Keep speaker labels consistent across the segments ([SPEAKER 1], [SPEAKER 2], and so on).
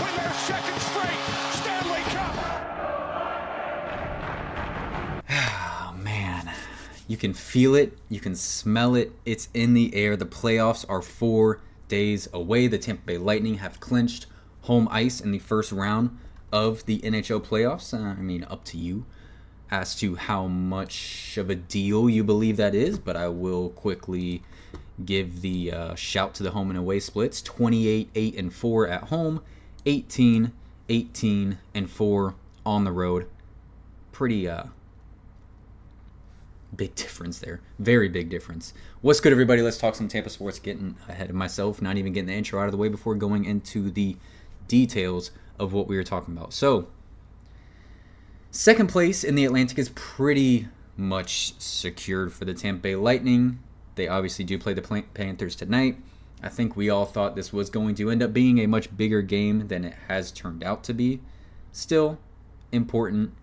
[SPEAKER 1] win their second straight Stanley Cup.
[SPEAKER 2] Oh, man. You can feel it. You can smell it. It's in the air. The playoffs are 4 days away. The Tampa Bay Lightning have clinched home ice in the first round of the NHL playoffs. Up to you as to how much of a deal you believe that is, but I will quickly give the shout to the home and away splits. 28-8-4 at home, 18-18-4 on the road. Pretty big difference there. Very big difference. What's good, everybody? Let's talk some Tampa sports. Getting ahead of myself, not even getting the intro out of the way before going into the details of what we were talking about. So, second place in the Atlantic is pretty much secured for the Tampa Bay Lightning. They obviously do play the Panthers tonight. I think we all thought this was going to end up being a much bigger game than it has turned out to be. Still important,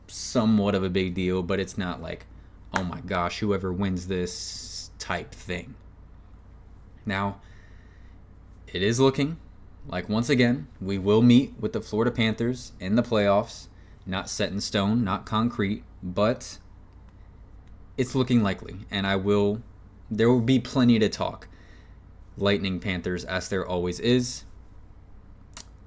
[SPEAKER 2] somewhat of a big deal, but it's not like, oh my gosh, whoever wins this type thing. Now, it is looking like, once again, we will meet with the Florida Panthers in the playoffs. Not set in stone, not concrete, but it's looking likely. And there will be plenty to talk. Lightning Panthers, as there always is.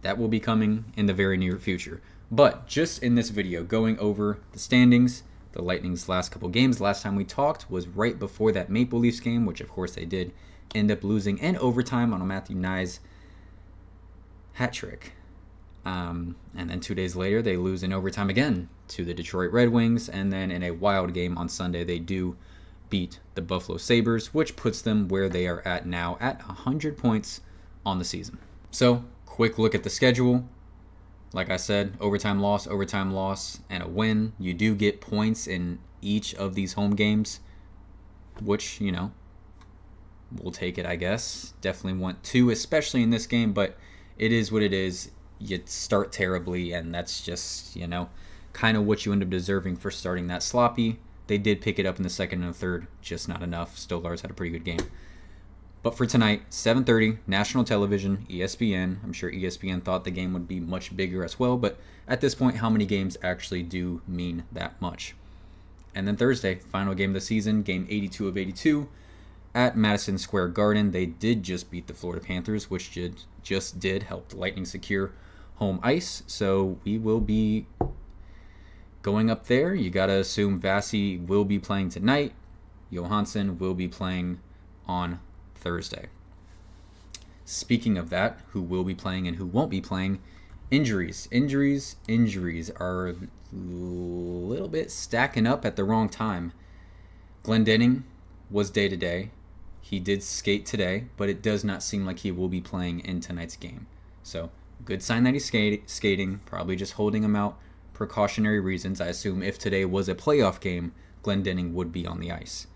[SPEAKER 2] That will be coming in the very near future. But just in this video, going over the standings, the Lightning's last couple games. Last time we talked was right before that Maple Leafs game, which of course they did end up losing in overtime on a Matthew Knies hat trick. And then 2 days later, they lose in overtime again to the Detroit Red Wings. And then in a wild game on Sunday, they do beat the Buffalo Sabres, which puts them where they are at now at 100 points on the season. So, quick look at the schedule. Like I said, overtime loss, and a win. You do get points in each of these home games, which, we'll take it, I guess. Definitely want 2, especially in this game, but it is what it is. You start terribly, and that's just, kind of what you end up deserving for starting that sloppy. They did pick it up in the second and the third, just not enough. Stolarz had a pretty good game. But for tonight, 7:30, national television, ESPN. I'm sure ESPN thought the game would be much bigger as well, but at this point, how many games actually do mean that much? And then Thursday, final game of the season, game 82 of 82 at Madison Square Garden. They did just beat the Florida Panthers, which just did help the Lightning secure home ice. So we will be going up there. You got to assume Vasi will be playing tonight. Johansson will be playing on Thursday. Speaking of that, who will be playing and who won't be playing, injuries are a little bit stacking up at the wrong time. Glendening was day-to-day. He did skate today, but it does not seem like he will be playing in tonight's game. So, good sign that he's skating, probably just holding him out, precautionary reasons. I assume if today was a playoff game, Glendening would be on the ice.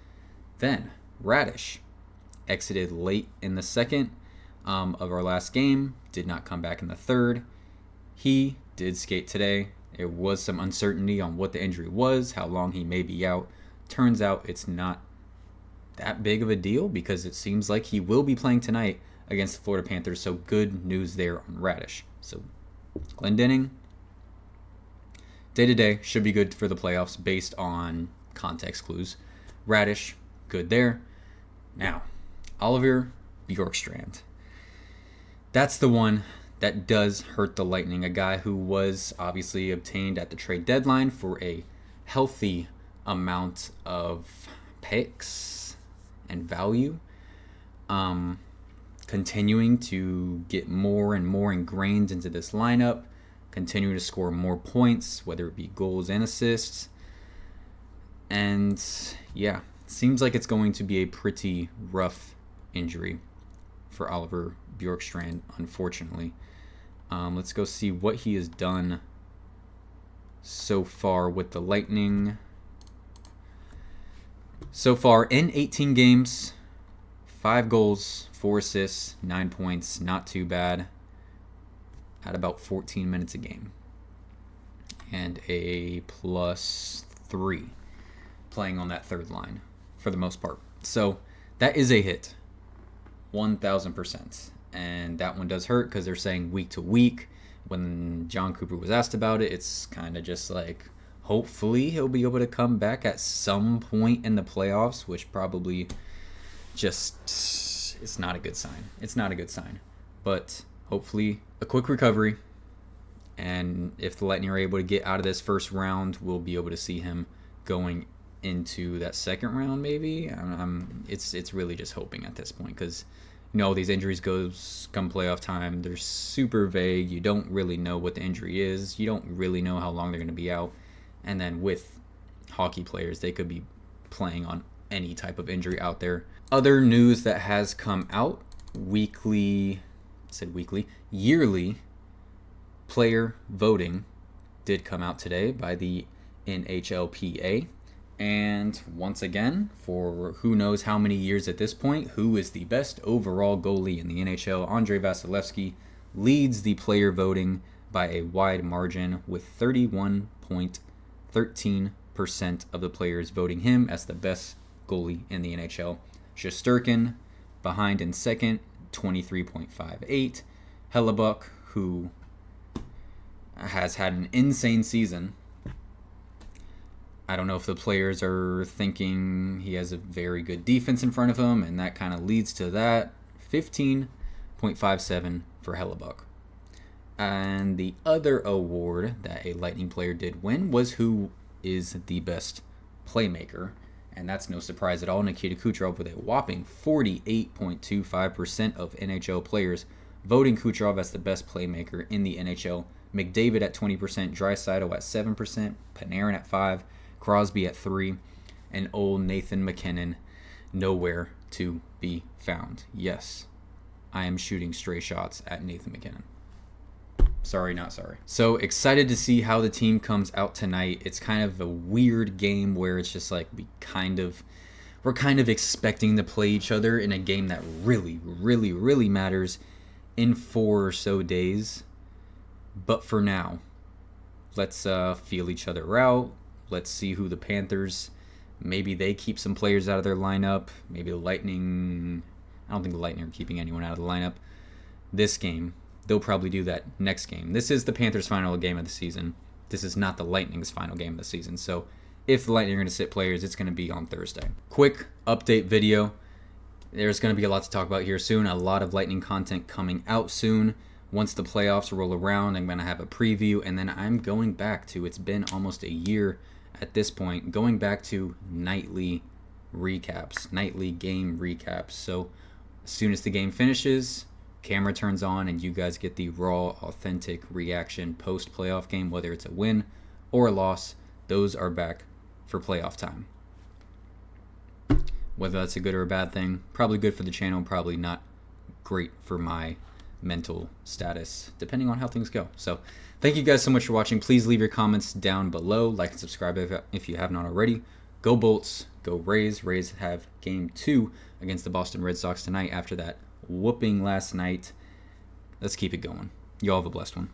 [SPEAKER 2] Then, Radish exited late in the second of our last game, did not come back in the third. He did skate today. There was some uncertainty on what the injury was, how long he may be out. Turns out it's not that big of a deal because it seems like he will be playing tonight against the Florida Panthers, so good news there on Radish. So Glendening, day-to-day, should be good for the playoffs based on context clues. Radish, good there. Now, Oliver Bjorkstrand. That's the one that does hurt the Lightning. A guy who was obviously obtained at the trade deadline for a healthy amount of picks and value. Continuing to get more and more ingrained into this lineup. Continuing to score more points, whether it be goals and assists. And yeah, seems like it's going to be a pretty rough injury for Oliver Bjorkstrand, unfortunately. Let's go see what he has done so far with the Lightning. So far in 18 games, 5 goals, 4 assists, 9 points. Not too bad. At about 14 minutes a game. And a +3 playing on that third line for the most part. So that is a hit. 1,000%. and that one does hurt because they're saying week to week. When John Cooper was asked about it, it's kind of just like, hopefully he'll be able to come back at some point in the playoffs, which probably just, it's not a good sign. It's not a good sign. But hopefully a quick recovery, and if the Lightning are able to get out of this first round, we'll be able to see him going into that second round maybe. It's really just hoping at this point, because these injuries come playoff time, they're super vague. You don't really know what the injury is. You don't really know how long they're going to be out. And then with hockey players, they could be playing on any type of injury out there. Other news that has come out, yearly player voting did come out today by the NHLPA. And once again, for who knows how many years at this point, who is the best overall goalie in the NHL? Andrei Vasilevsky leads the player voting by a wide margin, with 31.13% of the players voting him as the best goalie in the NHL. Shesterkin behind in second, 23.58. Hellebuck, who has had an insane season. I don't know if the players are thinking he has a very good defense in front of him, and that kind of leads to that. 15.57 for Hellebuck. And the other award that a Lightning player did win was who is the best playmaker. And that's no surprise at all. Nikita Kucherov with a whopping 48.25% of NHL players voting Kucherov as the best playmaker in the NHL. McDavid at 20%, Draisaitl at 7%, Panarin at 5%, Crosby at 3%, and old Nathan MacKinnon nowhere to be found. Yes, I am shooting stray shots at Nathan MacKinnon. Sorry, not sorry. So excited to see how the team comes out tonight. It's kind of a weird game where it's just like we're kind of expecting to play each other in a game that really, really, really matters in 4 or so days. But for now, let's feel each other out. Let's see who the Panthers, maybe they keep some players out of their lineup. Maybe the Lightning, I don't think the Lightning are keeping anyone out of the lineup this game. They'll probably do that next game. This is the Panthers' final game of the season. This is not the Lightning's final game of the season. So if the Lightning are going to sit players, it's going to be on Thursday. Quick update video. There's going to be a lot to talk about here soon. A lot of Lightning content coming out soon. Once the playoffs roll around, I'm going to have a preview, and then I'm going back to, it's been almost a year at this point, going back to nightly recaps, nightly game recaps. So as soon as the game finishes, camera turns on, and you guys get the raw, authentic reaction post-playoff game, whether it's a win or a loss. Those are back for playoff time. Whether that's a good or a bad thing, probably good for the channel, probably not great for my mental status, depending on how things go. So thank you guys so much for watching. Please leave your comments down below. Like and subscribe if you have not already. Go Bolts, go Rays. Rays have game 2 against the Boston Red Sox tonight after that whooping last night. Let's keep it going. You all have a blessed one.